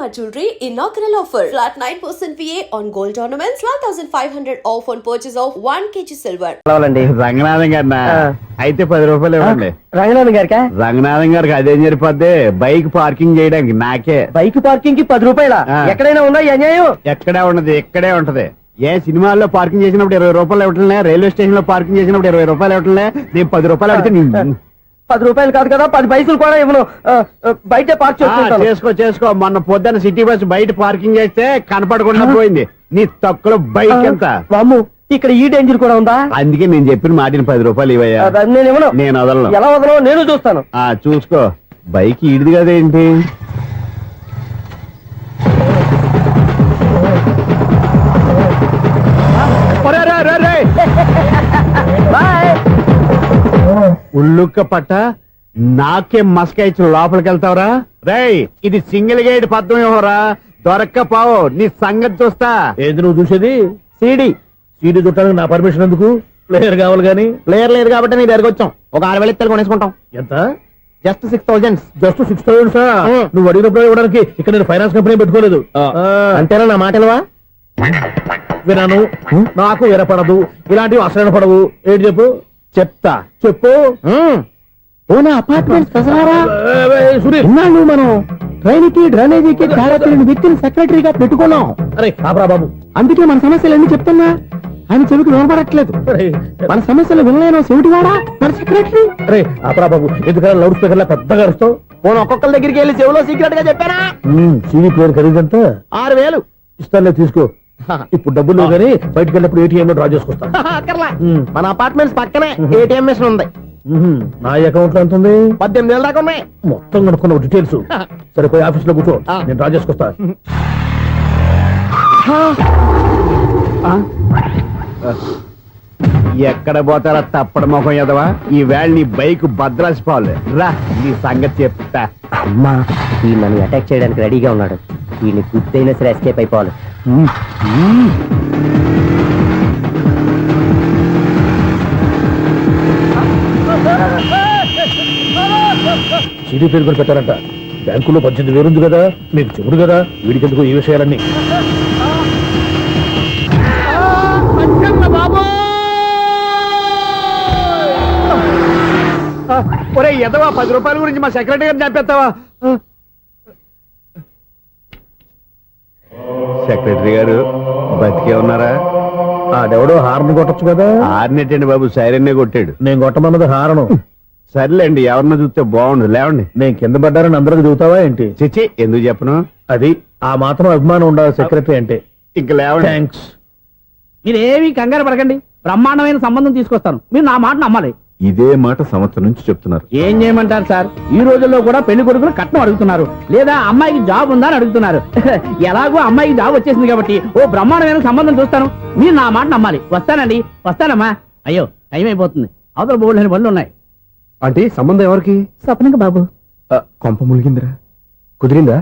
Shalimar Jewelry inaugural offer. Flat 9% VA on gold ornaments, 12,500 off on purchase of 1 kg silver. Ranganatham గారినా అయితే 10 రూపాయలు ఇవ్వండి. రంగనాథన్ గారికా? రంగనాథం గారికి అదేం సరిపోద్ది, బైక్ పార్కింగ్ చేయడానికి నాకే. బైక్ పార్కింగ్ కి 10 రూపాయల? ఎక్కడైనా ఉందా ఈ అన్యాయం? ఎక్కడే ఉండదు, ఇక్కడే ఉంటది. ఏ సినిమాల్లో పార్కింగ్ చేసినప్పుడు 20 రూపాయలు ఇవ్వట్లే, రైల్వే స్టేషన్ లో పార్కింగ్ చేసినప్పుడు 20 రూపాయలు ఇవ్వట్లే, నేను 10 రూపాయలు అడిగితే 10 రూపాయలు కాదు కదా, 10 పైసలు కూడా ఇవ్వను. బయట పార్క్ చేసుకో. మొన్న పొద్దున్న సిటీ బస్ బయట పార్కింగ్ చేస్తే కనపడకుండా పోయింది. నీ తక్కువ బైక్ ఎంత? మాము ఇక్కడ ఈ డేంజర్ కూడా ఉందా? అందుకే నేను చెప్పిన మాటిని 10 రూపాయలు ఇవ్వయా. నేను ఇవ్వను. నేను వదలను. ఎలా వదలను నేను చూస్తాను. చూసుకో. బైక్ ఈడిది కదేంటి? ఉల్లుక్క పట్ట నాకే మస్క ఇచ్చిన లోపలికి వెళ్తావురా? రేయ్, ఇది సింగిల్ గేట్ పద్మం ఇవ్వరా, దొరక్కపోవు నీ సంగతి చూస్తా. ఏది నువ్వు చూసేది? సీడీ చుట్టానికి నా పర్మిషన్ ఎందుకు? ప్లేయర్ కావాలి గానీ. ప్లేయర్ లేదు కాబట్టి నీ దగ్గరకు వచ్చాం. ఒక 6,000 ఇత్తలు కొనేసుకుంటాం. ఎంత? జస్ట్ 6,000. జస్ట్ 6,000? నువ్వు అడిగినప్పుడు ఇవ్వడానికి ఇక్కడ నేను ఫైనాన్స్ కంపెనీ పెట్టుకోలేదు. అంతేనా నా మాటలవా? వినాను, నాకు వినపడదు, ఇలాంటివి అసలు వినపడవు. ఏంటి చెప్పు? చెప్పు. మనం ట్రైన్కి డ్రైనేజీకి వ్యక్తిని సెక్రటరీగా పెట్టుకున్నాం. అరే ఆపరా బాబు, అందుకే మన సమస్యలన్నీ చెప్తున్నా. ఆయన చెవికి వినపడట్లేదు. మన సమస్యలు వినలేను చెవిటివాడా మన సెక్రటరీ. అరే ఆపరా బాబు, ఎందుకన్నా లౌడ్ స్పీకర్ లా పెద్దగా అరుస్తావు? పోను ఒక్కొక్కరి దగ్గరికి వెళ్ళి చెవిలో సీక్రెట్ గా చెప్పానా? CD player ఖరీదంతా 6,000. ఇస్తానులే, తీసుకో. ఇప్పుడు డబ్బులు లేవు కానీ బయటకు వెళ్ళినప్పుడు ఏటీఎం లో డ్రా చేసుకొస్తా. మన అపార్ట్మెంట్స్ పక్కనే ఏటీఎం మిషన్ ఉంది. నా అకౌంట్ లో ఎంత ఉంది? 18,000 దాకా ఉన్నాయి. మొత్తం కనుక్కున్న డీటెయిల్స్. సరే పోయి ఆఫీస్ లో కూర్చో, నేను డ్రా చేసుకొస్తా. ఎక్కడ పోతారా తప్పడ మొఖం ఎదవా? ఈ వేళ నీ బైక్ భద్రాసిపోవాలి. రా, నీ సంగతి చెప్తా. అమ్మా, ఈ నన్ను అటాక్ చేయడానికి రెడీగా ఉన్నాడు. ఈయన గుద్దైనా సరే ఎస్కేప్ అయిపోవాలి. సీడీ పేరు కూడా పెట్టారంట. బ్యాంకులో 18,000 ఉంది కదా, మీకు చెబుడు కదా, వీడికెందుకు ఈ విషయాలన్నీ? ఒరే ఎదవా, 10 రూపాయల గురించి మా సెక్రటరీ గారిని చంపేస్తావా? సెక్రటరీ గారు బతికే ఉన్నారా? ఆడెవడో హార్న్ కొట్టచ్చు కదా. హార్నెట్టండి బాబు, సైరన్నే కొట్టాడు. నేను కొట్టమన్నది హారను. సర్లేండి, ఎవరన్నా చూస్తే బాగుండు. లేవండి. నేను కింద పడ్డారని అందరికి చూతావా ఏంటి? చిచ్చి, ఎందుకు చెప్పను? అది ఆ మాత్రం అభిమానం ఉండాలి సెక్రటరీ అంటే. ఇంక లేవండి. థ్యాంక్స్. మీరేమి కంగారు పడకండి, బ్రహ్మాండమైన సంబంధం తీసుకొస్తాను. మీరు నా మాట నమ్మాలి. ఇదే మాట సంవత్సరం నుంచి చెప్తున్నారు. ఏం చేయమంటారు సార్? ఈ రోజుల్లో కూడా పెళ్లి కొడుకులు కట్నం అడుగుతున్నారు, లేదా అమ్మాయికి జాబ్ ఉందా అని అడుగుతున్నారు. ఎలాగో అమ్మాయికి జాబ్ వచ్చేసింది కాబట్టి ఓ బ్రహ్మాండమైన సంబంధం చూస్తాను. మీరు నా మాట నమ్మాలి. వస్తానండి, వస్తానమ్మా. అయ్యో టైం అయిపోతుంది, అవతల బోల్డని పనులు ఉన్నాయి. అంటే సంబంధం ఎవరికి? స్వప్నకు బాబు. కొంప ములిగిందిరా. కుదిరిందా?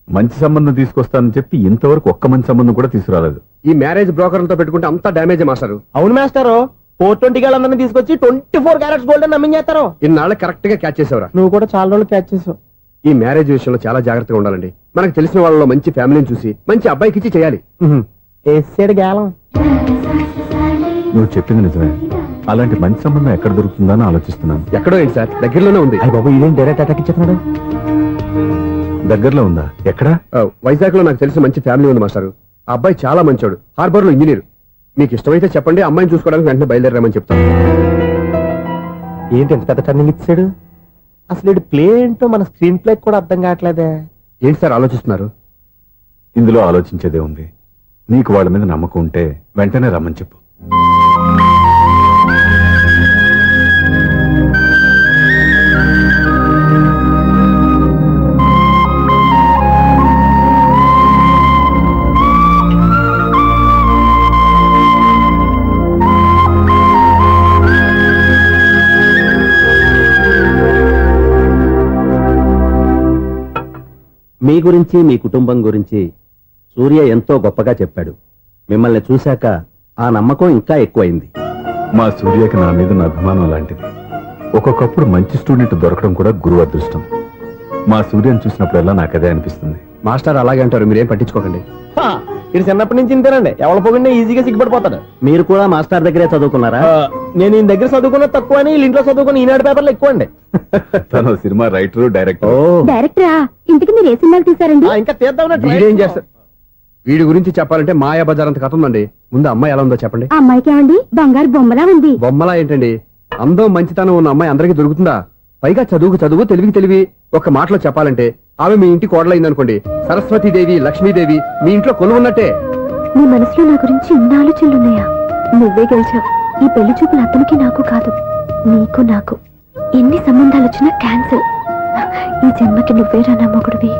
మంచి సంబంధం తీసుకొస్తానని చెప్పి ఇంతవరకు ఒక్క మంచి సంబంధం కూడా తీసుకురాలేదు. ఈ మ్యారేజ్ బ్రోకర్లతో పెట్టుకుంటే అంతా డ్యామేజ్ మాస్టారు. అవును మాస్టారు, 420 గాళ్ళందరినీ తీసుకొచ్చి 24 క్యారెట్స్ గోల్డ్ అని నమ్మించేస్తారు. ఇన్నాళ్ళు కరెక్ట్ గా క్యాచ్ చేసావురా. నువ్వు కూడా చాలా రోజులు క్యాచ్ చేసావు. ఈ మ్యారేజ్ విషయంలో చాలా జాగ్రత్తగా ఉండాలండి. మనకు తెలిసిన వాళ్ళలో మంచి ఫ్యామిలీని చూసి మంచి అబ్బాయికి ఇచ్చి చేయాలి. వేసాడు గాలం. నువ్వు చెప్పింది నిజమే. అలాంటి మంచి సంబంధం ఎక్కడ దొరుకుతుందని ఆలోచిస్తున్నాను. ఎక్కడో ఏంటి సార్, దగ్గరలోనే ఉంది. అయ్య బాబు, ఇదేం డైరెక్ట్ అటాక్ ఇచ్చేస్తున్నాడు? దగ్గరలో ఉందా? ఎక్కడ? వైజాగ్ లో నాకు తెలిసిన మంచి ఫ్యామిలీ ఉంది మాస్టారు. ఆ అబ్బాయి చాలా మంచోడు, హార్బర్ లో ఇంజనీర్. మీకు ఇష్టమైతే చెప్పండి, అమ్మాయిని చూసుకోవడానికి వెంటనే బయలుదేరామని చెప్తాను. ఏంటి ఎంత పెద్ద టర్నింగ్ ఇచ్చాడు? అసలు ఇటు ప్లే ఏంటో మన స్క్రీన్ ప్లే కూడా అర్థం కావట్లేదే. ఏంటి సార్ ఆలోచిస్తున్నారు? ఇందులో ఆలోచించేదే ఉంది. నీకు వాళ్ళ మీద నమ్మకం ఉంటే వెంటనే రమ్మని చెప్పు. మీ గురించి, మీ కుటుంబం గురించి సూర్య ఎంతో గొప్పగా చెప్పాడు. మిమ్మల్ని చూశాక ఆ నమ్మకం ఇంకా ఎక్కువైంది. మా సూర్యకి నా మీద నా అభిమానం లాంటిది. ఒక్కొక్కప్పుడు మంచి స్టూడెంట్ దొరకడం కూడా గురువు అదృష్టం. మా సూర్యని చూసినప్పుడల్లా నాకదే అనిపిస్తుంది. మాస్టర్ అలాగే అంటారు, మీరేం పట్టించుకోకండి. ఇది చిన్నప్పటి నుంచి ఇంతేనండి, ఎవరి పొగిడినా ఈజీగా సిగ్గుపడిపోతాడు. మీరు కూడా మాస్టర్ దగ్గరే చదువుకున్నారా? నేను ఈయన దగ్గర చదువుకున్న తక్కువ అని వీళ్ళ ఇంట్లో చదువుకున్న ఈనాడు పేపర్లు ఎక్కువ అండి. తను సినిమా రైటర్, డైరెక్టర్. డైరెక్టరా? ఇంతకు మీరు ఏ సినిమాలు తీసారండి? ఇంకా తీద్దామని వీడేం చేస్తారు? వీడి గురించి చెప్పాలంటే మాయా బజార్ అంత కథ ఉందండి. ముందు అమ్మాయి ఎలా ఉందో చెప్పండి. ఆ అమ్మాయికి ఏమండి బంగారు బొమ్మలా ఉంది. బొమ్మలా ఏంటండి, అందం మంచితనం ఉన్న అమ్మాయి అందరికీ దొరుకుతుందా? పైగా చదువుకు చదువు, తెలివికి తెలివి. ఒక్క మాటలో చెప్పాలంటే ఆమె మీ ఇంటి కోడలైందనుకోండి, సరస్వతీదేవి, లక్ష్మీదేవి మీ ఇంట్లో కొలువున్నట్టే. నీ మనసులో నా గురించి ఇన్ని ఆలోచనలున్నాయా? నువ్వే గెలిచావు. ఈ పెళ్లి చూపులు అతనికి నాకు కాదు, నీకు నాకు. ఎన్ని సంబంధాలు వచ్చినా క్యాన్సిల్. ఈ జన్మకి నువ్వేరా నా మొగుడివి.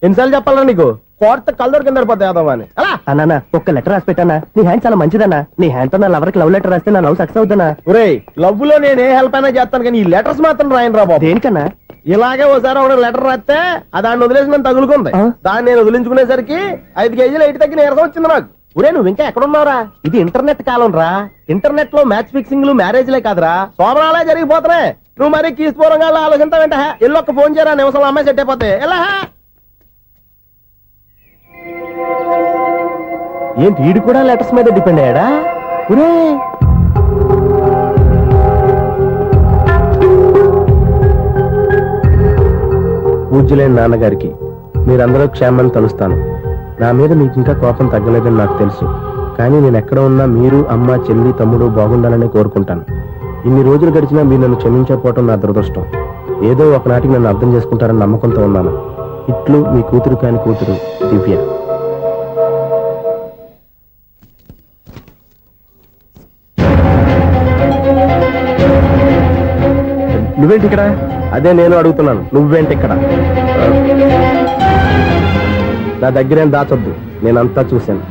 ఎన్నిసార్లు చెప్పాలా నీకు? కోర్త కలర్ కింద పడిపోతాయి యాదవ్ అని. అన్నా ఒక్క లెటర్ రాసి పెట్టానా? నీ హ్యాండ్ చాలా మంచిదన్నా. నీ హ్యాండ్ తో నా లవర్ కి లవ్ లెటర్ రాస్తే నా లవ్ సక్సెస్ అవుతానా? ఒరేయ్, లవ్ లో నేను ఏ హెల్ప్ అయినా చేస్తాను, కానీ ఈ లెటర్స్ మాత్రం రాయను రా బాబు. దేనికన్నా? ఇలాగే ఒకసారి ఒక లెటర్ రాస్తే దాన్ని వదిలేసి నన్ను తగులుకుంది. దాన్ని నేను వదిలించుకునేసరికి 5 కేజీలు ఎయిట్ తగ్గి నీరసం వచ్చింది నాకు. ఒరే, నువ్వు ఇంకా ఎక్కడున్నావురా? ఇది ఇంటర్నెట్ కాలం రా. ఇంటర్నెట్ లో మ్యాచ్ ఫిక్సింగ్లు, మ్యారేజ్లే కాదురా, శోభనాలే జరిగిపోతున్నాయి. నువ్వు మరి కీస్పూరంగా ఆలోచించావంటే ఎల్లు ఒక్క ఫోన్ చేయరా, నిమిషంలో అమ్మాయి సెట్ అయిపోతే. ఎలా ఏంటి వీడు కూడా లెటర్స్ మీద డిపెండ్ అయ్యాడా? ఒరే, పూజ్యులైన నాన్నగారికి మీరందరూ క్షేమాన్ని తలుస్తాను. నా మీద మీకు ఇంకా కోపం తగ్గలేదని నాకు తెలుసు, కానీ నేను ఎక్కడ ఉన్నా మీరు, అమ్మ, చెల్లి, తమ్ముడు బాగుండాలని కోరుకుంటాను. ఇన్ని రోజులు గడిచినా మీరు నన్ను క్షమించకపోవటం నా దురదృష్టం. ఏదో ఒకనాటికి నన్ను అర్థం చేసుకుంటారని నమ్మకంతో ఉన్నాను. ఇట్లు మీ కూతురు కాని కూతురు దివ్య. నువ్వేంటి ఇక్కడ? అదే నేను అడుగుతున్నాను, నువ్వేంటి ఇక్కడ? నా దగ్గరేం దాచొద్దు, నేనంతా చూశాను.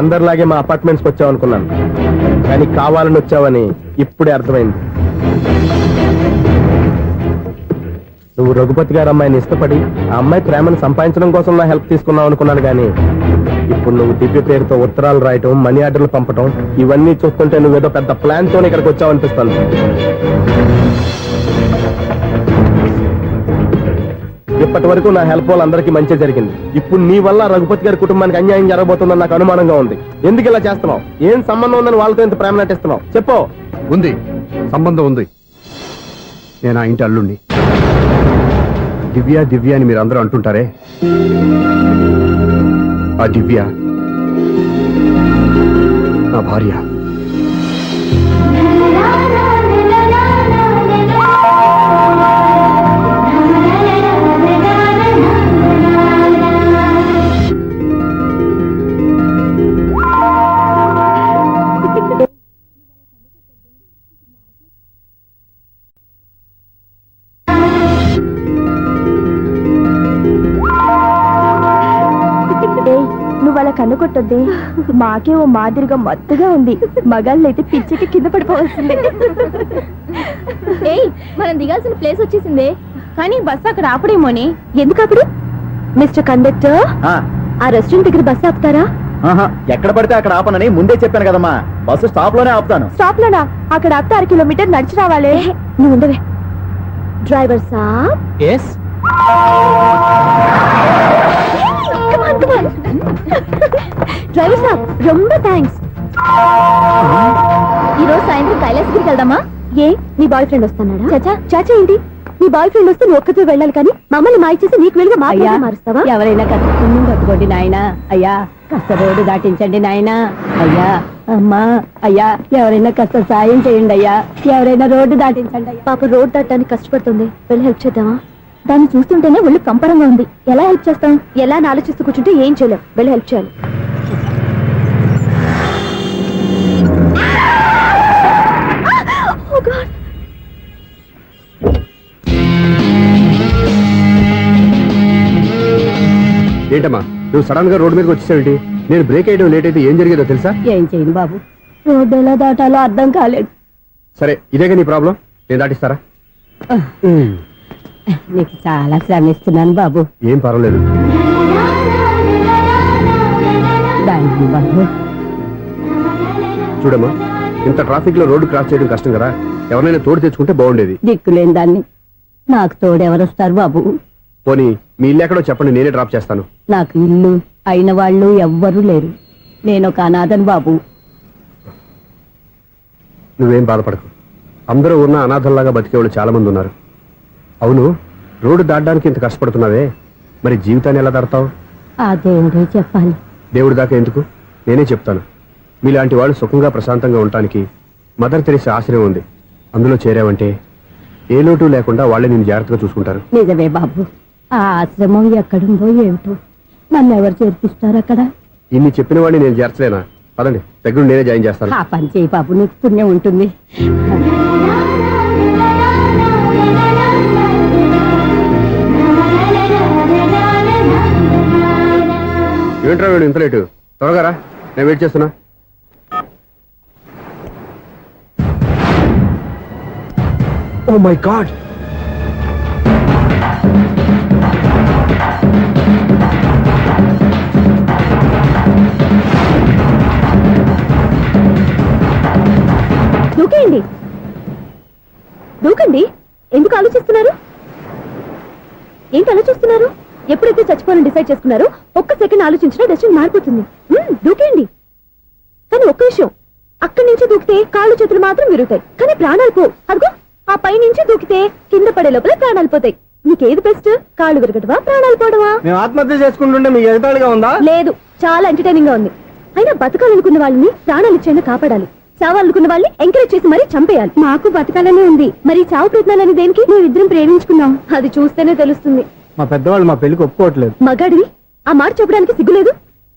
అందరిలాగే మా అపార్ట్మెంట్స్కి వచ్చావు అనుకున్నాను, కానీ కావాలని వచ్చావని ఇప్పుడే అర్థమైంది. నువ్వు రఘుపతి గారు అమ్మాయిని ఇష్టపడి ఆ అమ్మాయి ప్రేమను సంపాదించడం కోసం నా హెల్ప్ తీసుకున్నావు అనుకున్నాను, కానీ ఇప్పుడు నువ్వు దివ్య పేరుతో ఉత్తరాలు రాయటం, మనీ ఆర్డర్లు పంపటం, ఇవన్నీ చూస్తుంటే నువ్వేదో పెద్ద ప్లాన్ తో ఇక్కడికి వచ్చావు అనిపిస్తుంది. ఇప్పటి వరకు నా హెల్ప్ వాళ్ళందరికీ మంచి జరిగింది. ఇప్పుడు నీ వల్ల రఘుపతి గారి కుటుంబానికి అన్యాయం జరగబోతుందని నాకు అనుమానంగా ఉంది. ఎందుకు ఇలా చేస్తున్నావు? ఏం సంబంధం ఉందని వాళ్ళతో ఇంత ప్రేమ నటిస్తున్నావు? చెప్పు. ఉంది, సంబంధం ఉంది. నేను ఆ ఇంటి అల్లుణ్ణి. దివ్య దివ్య అని మీరు అందరూ అంటుంటారే, ఆ దివ్య నా భార్య. కన్ను కొట్టొద్దే, మాకే ఓ మాదిరిగా మత్తుగా ఉంది. మగాళ్ళైతే పిచ్చికి కింద పడిపోవాల్సిందే. ఏయ్, మనం దిగాల్సిన ప్లేస్ వచ్చేసిందే, కానీ బస్సు అక్కడ ఆపడేమోని. ఎందుకు అప్పుడు? మిస్టర్ కండక్టర్, ఆ రెస్టారెంట్ దగ్గర బస్సు ఆపుతారా? ఎక్కడ పడితే అక్కడ ఆపనని ముందే చెప్పాను కదమ్మా. బస్సు స్టాప్ లోనే ఆపుతాను. స్టాప్ లోనా? అక్కడ ఆపితే 1 కిలోమీటర్ నడిచి రావాలి. నువ్వు ఉండవే. డ్రైవర్ సాబ్. ఎస్. డ్రైవర్ సాబ్, రొంబ థ్యాంక్స్. ఈరోజు సాయంత్రం కైలాసగిరికి వెళ్దామా? ఏ, నీ బాయ్ ఫ్రెండ్ వస్తున్నాడా? చాచా చాచా ఏంటి? నీ బాయ్ ఫ్రెండ్ వస్తే నువ్వు ఒక్కతో వెళ్ళాలి, కానీ మమ్మల్ని మాయ చేసి నీకు వెళ్ళి మారుస్తావా? ఎవరైనా కట్టుకుని కట్టుకోండి నాయనా. అయ్యా, కాస్త రోడ్డు దాటించండి నాయనా. అయ్యా, అమ్మా, అయ్యా, ఎవరైనా కాస్త సాయం చేయండి అయ్యా. ఎవరైనా రోడ్డు దాటించండి అయ్యా. పాప రోడ్ దాటడానికి కష్టపడుతుంది, వెళ్ళి హెల్ప్ చేద్దామా? దాన్ని చూస్తుంటేనే ఒళ్ళు కంపరంగా ఉంది. ఎలా హెల్ప్ చేస్తాం? ఎలా అని ఆలోచిస్తూ కూర్చుంటే ఏం చేయలేం. వెళ్ళి హెల్ప్ చేయాలి. ఏంటమ్మా నువ్వు సడన్ గా రోడ్డు మీదకి వచ్చేసావేంటి? నేను బ్రేక్ వేయడం లేట్ అయితే ఏం జరిగేదో తెలుసా? ఏం చేయను బాబు, రోడ్డు ఎలా దాటాలో అర్థం కాలేదు. సరే, ఇదేగా నీ ప్రాబ్లం, నేను దాటిస్తారా? నీకు చాలా శ్రమిస్తున్నాను బాబు. ఏం పర్వాలేదు. దాని బాబు చూడమ్మా, ఇంత ట్రాఫిక్ లో రోడ్డు క్రాస్ చేయడం కష్టం కదా. ఎవరైనా తోడు తెచ్చుకుంటే బాగుండేది. దిక్కులేని దాన్ని నాకు తోడెవరొస్తారు బాబు? పోనీ మీ ఇల్లు ఎక్కడో చెప్పండి, నేనే డ్రాప్ చేస్తాను. నాకు ఇల్లు అయిన వాళ్ళు ఎవ్వరూ లేరు. నేను ఒక అనాథను బాబు. నువ్వేం బాధపడకు. అందరూ ఉన్న అనాథల్లాగా బతికేవాళ్ళు చాలా మంది ఉన్నారు. అవును, రోడ్డు దాటడానికి ఇంత కష్టపడుతున్నావే, మరి జీవితాన్ని ఎలా దాడతావు? ఆ దేవుడే చెప్పాలి. దేవుడి దాకా ఎందుకు, నేనే చెప్తాను. మీలాంటి వాళ్ళు సుఖంగా ప్రశాంతంగా ఉండటానికి మదర్ తెరిసే ఆశ్రయం ఉంది. అందులో చేరావంటే ఏ లోటు లేకుండా వాళ్ళే నేను జాగ్రత్తగా చూసుకుంటారు. నిజమే బాబు. ఆ ఆశ్రమం ఎక్కడుందో ఏమిటో, నన్ను ఎవరు చేర్పిస్తారు అక్కడ? ఇన్ని చెప్పిన వాడిని నేను చేర్చలేనా? పదండి, దగ్గర నేనే జాయిన్ చేస్తాను. ఆ పని చేయి బాబు, నీకు పుణ్యం ఉంటుంది. ఏంట్రా వీడు ఇంత లేటు? త్వరగా రా, నేను వెయిట్ చేస్తున్నా. ఓ మై గాడ్, దూకేయండి, దూకండి. ఎందుకు ఆలోచిస్తున్నారు? ఏంటి ఆలోచిస్తున్నారు? ఎప్పుడైతే చచ్చిపోవాలని డిసైడ్ చేసుకున్నారో ఒక్క సెకండ్ ఆలోచించినా డెసిషన్ మారిపోతుంది. దూకేయండి. కానీ ఒక్క విషయం, అక్కడి నుంచి దూకితే కాళ్ళు చేతులు మాత్రం విరుగుతాయి, కానీ ప్రాణాలు పో. అదిగో ఆ పై నుంచి దూకితే కింద పడే లోపల ప్రాణాలు పోతాయి. నీకేది బెస్ట్? కాళ్ళు విరగటవా, ప్రాణాలు పోవడమా? మేము ఆత్మహత్య చేసుకుంటుంటే మీకు ఎగతాళిగా ఉందా? లేదు, చాలా ఎంటర్టైనింగ్ గా ఉంది. అయినా బతకాలనుకున్న వాళ్ళని ప్రాణాలు ఇచ్చైనా కాపాడాలి. చావాలనుకున్న వాళ్ళని ఎంకరేజ్ చేసి మరీ చంపేయాలి. మాకు బతకాలనే ఉంది, మరి చావు ప్రయత్నాలని దేనికి? మేమిద్దరం ప్రేమించుకున్నాం, అది చూస్తేనే తెలుస్తుంది. మా పెద్దవాళ్ళు మా పెళ్లికి ఒప్పుకోవట్లేదు. మగాడివి ఆ మాట చెప్పడానికి సిగ్గులేదు?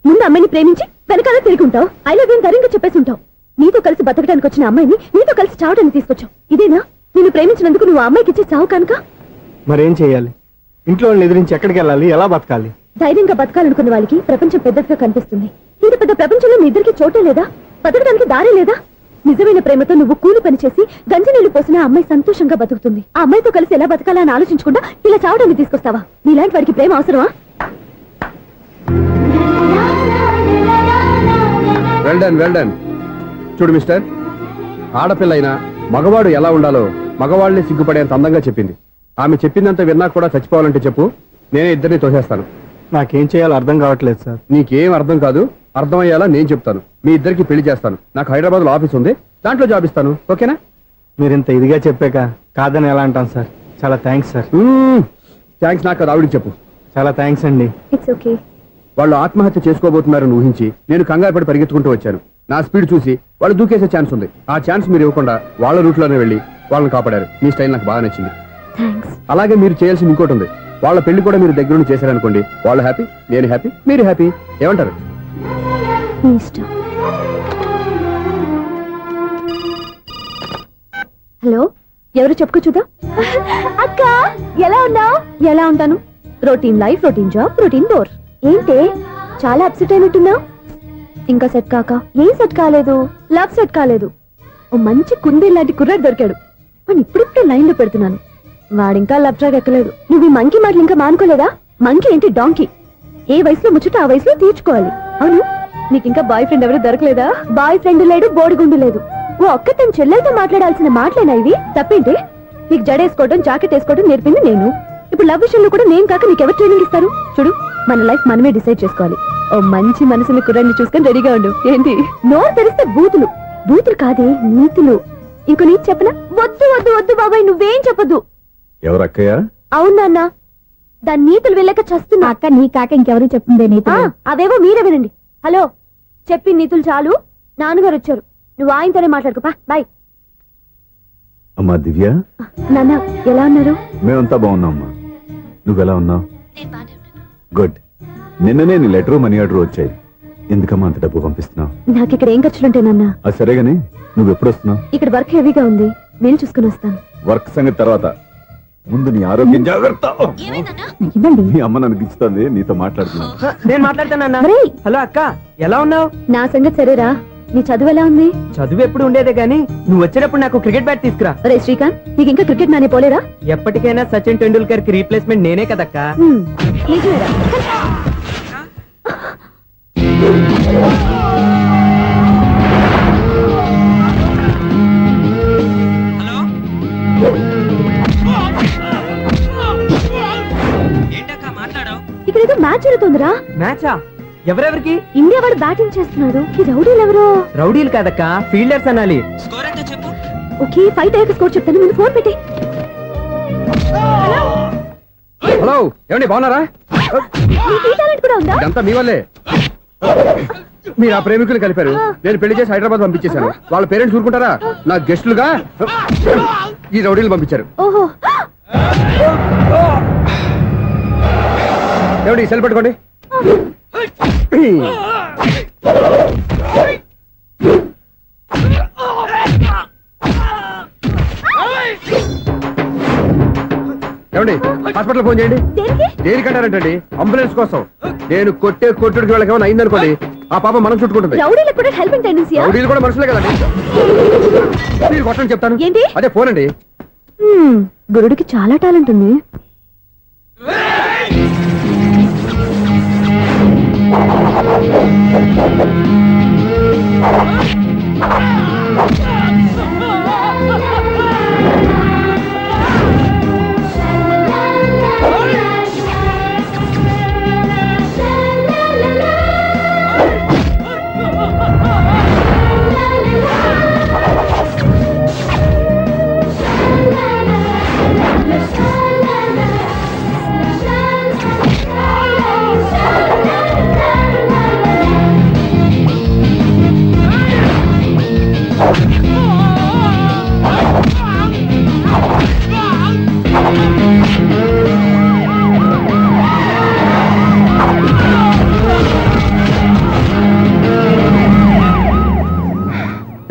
ముందు అమ్మాయిని ప్రేమించి వెనకాల తిరుగుంటావు, ఐ లవ్ యూ ధైర్యంగా చెప్పేసి ఉంటావు. నీతో కలిసి బతకడానికి వచ్చిన అమ్మాయిని నీతో కలిసి చావడానికి తీసుకొచ్చావు. ఇదేనా నిన్ను ప్రేమించినందుకు నువ్వు ఆ అమ్మాయికి ఇచ్చే చావు కనుక? మరేం చేయాలి? ఇంట్లో వాళ్ళని ఎదిరించి ఎక్కడికి వెళ్ళాలి? ఎలా బతకాలి? ధైర్యంగా బతకాలనుకున్న వాళ్ళకి ప్రపంచం పెద్దదిగా కనిపిస్తుంది. ఇంత పెద్ద ప్రపంచంలో మీ ఇద్దరికి చోటే లేదా? బతకడానికి దారి లేదా? నిజమైన ప్రేమతో నువ్వు కూలి పని చేసి గంజి నీళ్లు పోసిన ఆ అమ్మాయి సంతోషంగా బతుకుతుంది. ఆ అమ్మాయితో కలిసి ఎలా బతకాలా అని ఆలోచించకుండా ఇలా చావడానికి తీసుకొస్తావా? నీలాంటి వాడికి ప్రేమ అవసరమా? Well done, well done. చూడు మిస్టర్, ఆడపిల్లైనా మగవాడు ఎలా ఉండాలో మగవాళ్ళని సిగ్గుపడేంత అందంగా చెప్పింది. ఆమె చెప్పిందంత విన్నా కూడా చచ్చిపోవాలంటే చెప్పు, నేనే ఇద్దరిని తోసేస్తాను. నాకేం చేయాలో అర్థం కావట్లేదు సార్. నీకేం అర్థం కాదు, అర్థమయ్యేలా నేను చెప్తాను. మీ ఇద్దరికి పెళ్లి చేస్తాను. నాకు హైదరాబాద్ లో ఆఫీస్ ఉంది, దాంట్లో జాబ్ ఇస్తాను. ఓకేనా? మీరు ఇంత ఇదిగా చెప్పాక కాదని ఎలా అంటాను సార్. చాలా థ్యాంక్స్ సార్. థ్యాంక్స్ నాకు కాదు, ఆవిడికి చెప్పు. చాలా థ్యాంక్స్ అండి. It's okay. వాళ్ళు ఆత్మహత్య చేసుకోబోతున్నారని ఊహించి నేను కంగారు పడి పరిగెత్తుకుంటూ వచ్చాను. నా స్పీడ్ చూసి వాళ్ళు దూకేసే ఛాన్స్ ఉంది. ఆ ఛాన్స్ మీరు ఇవ్వకుండా వాళ్ళ రూట్లోనే వెళ్ళి వాళ్ళని కాపాడారు. మీ స్టైల్ నాకు బాగా నచ్చింది. థ్యాంక్స్. అలాగే మీరు చేయాల్సింది ఇంకోటి ఉంది. వాళ్ళ పెళ్లి కూడా మీరు దగ్గర నుండి చేశారనుకోండి, వాళ్ళు హ్యాపీ, నేను హ్యాపీ, మీరు హ్యాపీ. ఏమంటారు? మీ ఇష్టం. హలో, ఎవరు చెప్పుకో చూద్దాం. అక్క ఎలా ఉన్నావు? ఎలా ఉంటాను? Routine life, routine job, routine bore. ఏంటే చాలా అప్సెట్ అయినట్టున్నావు? ఇంకా సెట్ కాక? ఏం సెట్ కాలేదు? లవ్ సెట్ కాలేదు. ఓ మంచి కుందే లాంటి కుర్రాడు దొరికాడు, వాడిని ఇప్పుడిప్పుడే లైన్ లో పెడుతున్నాను. వాడింకా లవ్ ట్రాక్ ఎక్కలేదు. నువ్వు ఈ మంకీ మాటలు ఇంకా మానుకోలేదా? మంకీ ఏంటి, డాంకీ. ఏ వయసులో ముచ్చట ఆ వయసులో తీర్చుకోవాలి. అవును, నీకు ఇంకా బాయ్ ఫ్రెండ్ ఎవరు దొరకలేదా? బాయ్ ఫ్రెండ్ లేడు, బోడిగుండు లేదు. ఓ ఒక్క తన చెల్లెలతో మాట్లాడాల్సిన మాటలేనా ఇవి? తప్పేంటి? నీకు జడేసుకోవడం, జాకెట్ వేసుకోవడం నేర్పింది నేను. ఇప్పుడు లవ్ విషయంలో కూడా నేను కాక నీకెవరు ట్రైనింగ్ ఇస్తారు? చూడు, మన లైఫ్ మనమే డిసైడ్ చేసుకోవాలి. ఓ మంచి మనసుని కుర్రాన్ని చూసుకొని రెడీగా ఉండు. ఏంటి నోరు తెరిస్తే బూతులు? బూతులు కాదే, నీతులు. ఇంకో నీతి చెప్పనా? వద్దు వద్దు వద్దు బాబాయ్, నువ్వేం చెప్పొద్దు. ఎవరు అక్కయ్య? అవునా అన్న, దాని నీతులు వెళ్ళక చస్తున్నా. అక్క నీ కాక ఇంకెవరు చెప్పిందే నీతులు? అవేవో మీరే వినండి. హలో, చెప్పి నీతులు చాలు, నాన్నగారు వచ్చారు. నువ్వు ఆయనతోనే మాట్లాడుకోపా. బాయ్. అమ్మా దివ్య, నాన్న ఎలా ఉన్నారు? మేమంతా బాగున్నాం అమ్మా. నువ్వెలా ఉన్నావు? గుడ్. నిన్ననే నీ లెటరు మనీ ఆర్డర్ వచ్చాయి. ఎందుకమ్మా అంత డబ్బు పంపిస్తున్నావు? నాకు ఇక్కడ ఏం ఖర్చులుంటే నాన్న. అది సరేగాని నువ్వు ఎప్పుడు వస్తున్నావు? ఇక్కడ వర్క్ హెవీగా ఉంది, నేను చూసుకుని వస్తాను. వర్క్ సంగతి తర్వాత, ముందు నీ ఆరోగ్యం జాగ్రత్త. ఇవ్వండి. మీ అమ్మ నన్ను గిచ్చుతుంది, నీతో మాట్లాడుతున్నాను. నేను మాట్లాడతానన్నా. ఒరేయ్, హలో అక్క, ఎలా ఉన్నావు? నా సంగతి సరేరా, నీ చదువు ఎలా ఉంది? చదువు ఎప్పుడు ఉండేదే గానీ నువ్వు వచ్చేటప్పుడు నాకు క్రికెట్ బ్యాట్ తీసుకురా. ఒరే శ్రీకాంత్, నీకు ఇంకా క్రికెట్ నానే పోలేరా? ఎప్పటికైనా సచిన్ టెండూల్కర్ కి రీప్లేస్మెంట్ నేనే కదక్కా. నిజమేరా? ఇక్కడ ఏదో మ్యాచ్ జరుగుతుందిరా. మ్యాచా? ఎవరెవరికి? ఇండియా వాడు బ్యాటింగ్ చేస్తున్నాడు. ఈ రౌడీలు ఎవరో? రౌడీలు కాదక్క, ఫీల్డర్స్ అనాలి. ఓకే, 5 అయ్యాక స్కోర్ చెప్తాను, ముందు ఫోన్ పెట్టి. హలో, ఏమండి బాగున్నారా? నీకు ఈ టాలెంట్ కూడా ఉందా? ఇదంతా మీ వల్లే. మీరు ఆ ప్రేమికులు కలిపారు, నేను పెళ్లి చేసి హైదరాబాద్ పంపించేశాను. వాళ్ళ పేరెంట్స్ ఊరుకుంటారా? నా గెస్టులుగా ఈ రౌడీలు పంపించారు. ఓహో, ఏమండి సెల్ పెట్టుకోండి. ఏమండి హాస్పిటల్ ఫోన్ చేయండి. దేనికి? దేనికంటారంటండి? అంబులెన్స్ కోసం. నేను కొట్టుడికి వాళ్ళకి ఏమైనా అయిందనుకోండి, ఆ పాప మనం చుట్టుకుంటుంది. రౌడీలకు కూడా హెల్పింగ్ టెండెన్సీయా? రౌడీలు కూడా మనుషులే కదండి. మీరు కొట్టండి చెప్తాను. ఏంటి? అదే ఫోన్ అండి. గురుడికి చాలా టాలెంట్ ఉంది.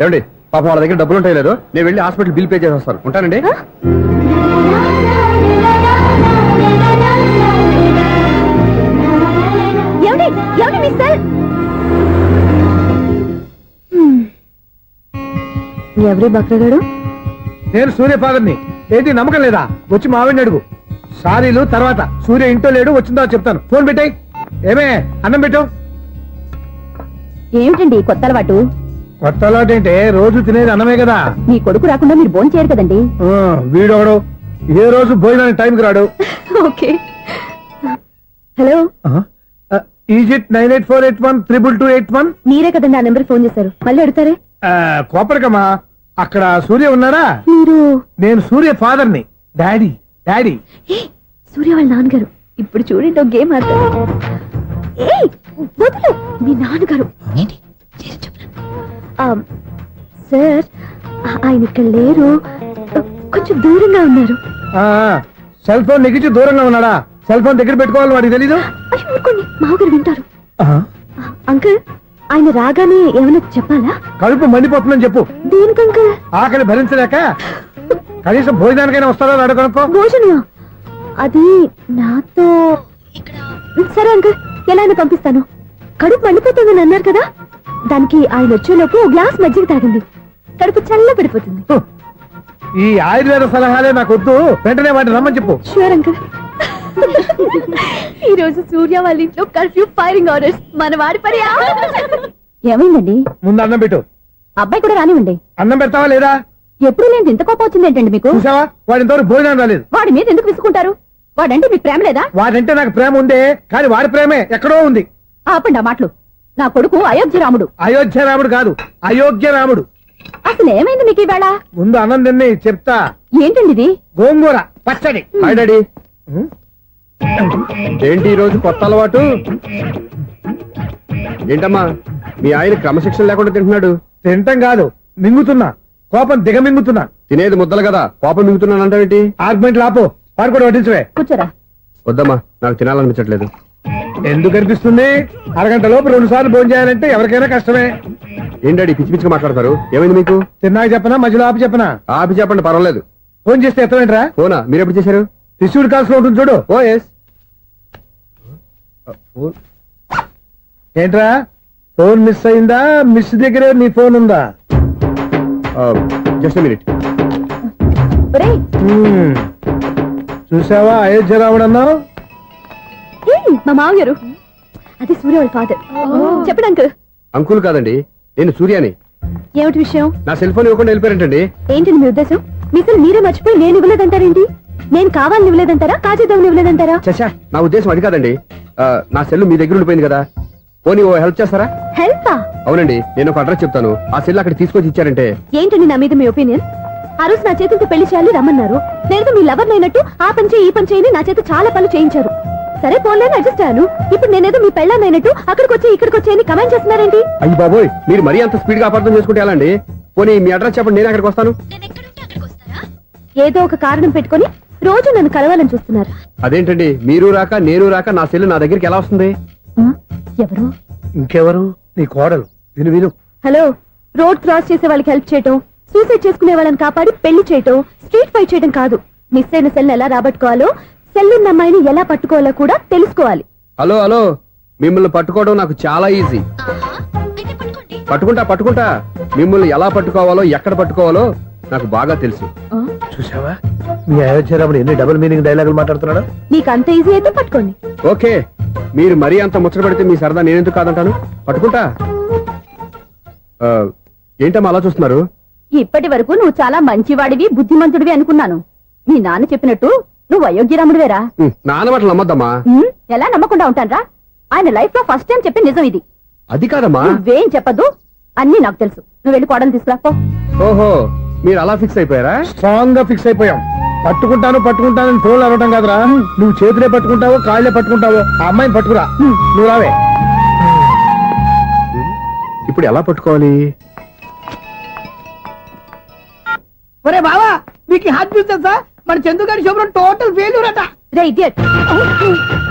ఏమండి పాపం వాళ్ళ దగ్గర డబ్బులు ఉంటాయి లేదు, నేను వెళ్ళి హాస్పిటల్ బిల్ పే చేసి వస్తాను. ఉంటానండి. ఏమండి? ఏమండి మీ సార్? ఎవరి బక్రగాడు? నేను సూర్య ఫాదర్ని. ఏంటి నమ్మకం లేదా? వచ్చి మావిని అడుగు. సారీలు తర్వాత. సూర్య ఇంట్లో లేడు, వచ్చిందో చెప్తాను. ఫోన్ పెట్టాయి. ఏమే అన్నం పెట్టు. ఏమిటండి కొత్త అలవాటు? కొత్త అలవాటు ఏంటే? రోజు తినేది అన్నమే కదా. మీ కొడుకు రాకుండా మీరు భోజనం చేయరు కదండి. వీడొకడు ఏ రోజు భోజనానికి టైంకి రాడు. ఓకే. Hello, is it 9848132281. మీరే కదండి ఆ నెంబర్ ఫోన్ చేశారు, మళ్ళీ అడుగుతారే? కోపరికమ్మా, అక్కడ సూర్య ఉన్నారా? మీరు? నేను సూర్య ఫాదర్ని. Daddy daddy. ఏ, సూర్య వాళ్ళ నాన్నగారు. ఇప్పుడు చూడండి ఒక గేమ్ ఆడతారు. ఏయ్, వదులు. మీ నాన్నగారు ఏంటి? సార్, ఆయన ఇక్కడ లేరు, కొంచెం దూరంగా ఉన్నారు. సెల్ ఫోన్ నెగిచి దూరంగా ఉన్నాడా? సెల్ ఫోన్ దగ్గర పెట్టుకోవాలి, వాడికి తెలీదు. అయ్యో ఊరుకోండి, మామగారు వింటారు. అంకుల్, ఆయన రాగానే ఏమైనా చెప్పాలా? కడుపు మండిపోతుందని చెప్పు. దేనికి అంకుల్? ఆకలి భరించలేక కనీసం భోజనానికైనా వస్తారో రాడో కనుక్కో. భోజనమా? అది నాతో ఇక్కడ. సరే అంకుల్, ఎలా అయినా పంపిస్తాను. కడుపు మండిపోతుందని అన్నారు కదా, దానికి ఆయన వచ్చేలోపు ఓ గ్లాస్ మజ్జిగ తాగింది, కడుపు చల్ల పడిపోతుంది. ఈ ఆయుర్వేద సలహాలే నాకు వద్దు, వెంటనే వాటిని రమ్మని చెప్పు. Sure uncle. ఈ రోజు సూర్య వాళ్ళ ఇంట్లో కర్ఫ్యూ ఫైరింగ్ ఆర్డర్స్. మన వాడి పని. ఏమైందండి? ముందు అన్నం పెట్టు. అబ్బాయి కూడా రానివ్వండి. అన్నం పెడతావా లేదా? ఎప్పుడు నేను ఇంత కోపం వచ్చింది ఏంటండి మీకు? చూసావా, వాడి ఇంతవరకు భోజనం రాలేదు. వాడి మీద ఎందుకు విసుకుంటారు? వాడంటే మీకు ప్రేమ లేదా? వాడంటే నాకు ప్రేమ ఉందే, కానీ వాడి ప్రేమే ఎక్కడో ఉంది. ఆపండి ఆ మాటలు. నా కొడుకు అయోధ్య రాముడు. అయోధ్య రాముడు కాదు, అయోగ్య రాముడు. అసలు ఏమైంది మీకు ఈవేళ? ముందు అన్నం తిని చెప్తా. ఏంటండి ఇది? గోంగూర పచ్చడి. Hi daddy. ఏంటి ఈ రోజు కొత్త అలవాటు? ఏంటమ్మా, మీ ఆయన క్రమశిక్షణ లేకుండా తింటున్నాడు? తింటం కాదు, మింగుతున్నా. కోపం దిగమింగుతున్నా. తినేది ముద్దలు కదా, కోపం మింగుతున్నాను అంటావేంటి? ఆర్గ్మెంట్ లాపో, వాడు కూడా వడ్డించవే. కూర్చోరా. వద్దమ్మా, నాకు తినాలనిపించట్లేదు. ఎందుకు అనిపిస్తుంది? అరగంట లోపు 2 సార్లు భోజనం చేయాలంటే ఎవరికైనా కష్టమే. ఏం డాడీ పిచ్చి పిచ్చిగా మాట్లాడతారు? ఏమైంది మీకు? తిన్నాక చెప్పనా, మధ్యలో ఆపి చెప్పనా? ఆపి చెప్పండి, పర్వాలేదు. ఫోన్ చేస్తే ఎత్తమేంట్రా? ఫోనా? మీరు ఎప్పుడు చేశారు? రిసీవ్డ్ కాల్స్ లో ఉంటుంది చూడు. ఓ ఎస్. ఏంట్రా, ఫోన్ మిస్ అయిందా? మిస్ దగ్గరే నీ ఫోన్ ఉందా? Just minute. ఒరేయ్, చూసావా అయోధ్య రాముడు అన్నావు? ఏయ్, మా మామగారు. అది సూర్య వాళ్ళ ఫాదర్. చెప్పండి అంకుల్. అంకుల్ కాదండి, నేను సూర్యాని. ఏమిటి విషయం? నా సెల్ ఫోన్ ఇవ్వకుండా వెళ్ళిపోయారంటండి. ఏంటండి మీ ఉద్దేశం? మీసలు మీరే మర్చిపోయి నేను ఇవ్వలేదంటారేంటి? నేను కావాలని ఇవ్వలేదంటారా కాజేద్దామని ఇవ్వలేదంటారా? చచ్చా, నా ఉద్దేశం అది కాదండి. నా సెల్ మీ దగ్గర ఉండిపోయింది కదా, పోనీ ఓ హెల్ప్ చేస్తారా? హెల్పా? అవునండి, నేను ఒక అడ్రస్ చెప్తాను, ఆ సెల్ అక్కడ తీసుకొచ్చి ఇచ్చారంటే. ఏంటండి నా మీద మీ ఒపీనియన్? ఆ రోజు నా చేతులతో పెళ్లి చేయాలి రమ్మన్నారు. నేను మీ లవర్ అయినట్టు ఆ పని చేయి ఈ పని చేయని నా చేత చాలా పనులు చేయించారు. సరే పోన్లేని అడ్జస్ట్ అయ్యాను. ఇప్పుడు నేనేదో మీ పెళ్ళాన్ని అయినట్టు అక్కడికి వచ్చి ఇక్కడికి వచ్చి అని కమెంట్ చేస్తున్నారేంటి? అయ్యి బాబోయ్, మీరు మరీ అంత స్పీడ్ గా అపార్థం చేసుకుంటే ఎలా అండి? పోనీ మీ అడ్రస్ చెప్పండి, నేను అక్కడికి వస్తాను. ఏదో ఒక కారణం పెట్టుకొని రోజు నన్ను కలవాలని చూస్తున్నారు. అదేంటండి, మీరు రాక నేను రాక నా సెల్ నా దగ్గరికి ఎలా వస్తుంది? ఆ? ఎవరు? ఇంకెవరు? నీ కోడలు. విను విను. హలో, రోడ్ క్రాస్ చేసే వాళ్ళకి హెల్ప్ చేయటం, సూసైడ్ చేసుకునే వాళ్ళని కాపాడి పెళ్లి చేయటం, స్ట్రీట్ ఫైట్ చేయడం కాదు. మిస్ అయిన సెల్ ఎలా రాబట్టుకోవాలో, సెల్ ఉన్న అమ్మాయిని ఎలా పట్టుకోవాలో కూడా తెలుసుకోవాలి. హలో హలో, మిమ్మల్ని పట్టుకోవడం నాకు చాలా ఈజీ. పట్టుకుంటా. మిమ్మల్ని ఎలా పట్టుకోవాలో ఎక్కడ పట్టుకోవాలో నాకు బాగా తెలుసు. చూసావా, మీ అయోధ్యరాముడు ఎన్ని డబుల్ మీనింగ్ డైలాగులు మాట్లాడుతున్నాడు. మీకు అంత ఈజీ అయితే పట్టుకోండి. ఓకే, మీరు మరీ అంత ముచ్చట పెడితే మీ సరదా నేనెందుకు కాదంటాను. పట్టుకుంటా. ఏంటమ్మా అలా చూస్తున్నారు? ఇప్పటి వరకు నువ్వు చాలా మంచివాడివి బుద్ధిమంతుడివి అనుకున్నాను. మీ నాన్న చెప్పినట్టు నువ్వు అయోగ్యరాముడివేరా? నాన్న మాటలు నమ్మద్దమ్మా. ఎలా నమ్మకుండా ఉంటానరా? ఆయన లైఫ్ లో ఫస్ట్ టైం చెప్పి నిజం ఇది. అది కాదమ్మా. నువ్వేం చెప్పదు, అన్ని నాకు తెలుసు. నువ్వు వెళ్ళి కోడలు తీసుకురా పో. ఓహో, మీరు అలా ఫిక్స్ అయిపోయారా? స్ట్రాంగ్ గా ఫిక్స్ అయిపోయాం. పట్టుకుంటాను ఫోన్లు అడగటం కాదురా. నువ్వు చేతులే పట్టుకుంటావో కాళ్ళే పట్టుకుంటావో ఆ అమ్మాయిని పట్టుకురా. నువ్వు రావే. ఇప్పుడు ఎలా పట్టుకోవాలి? ఒరే బావా, మీకు హాట్ న్యూస్ తెలుసా? మన చందుగారి శుభ్రం టోటల్ ఫెయిల్యూర్ అట. రే ఇడియట్,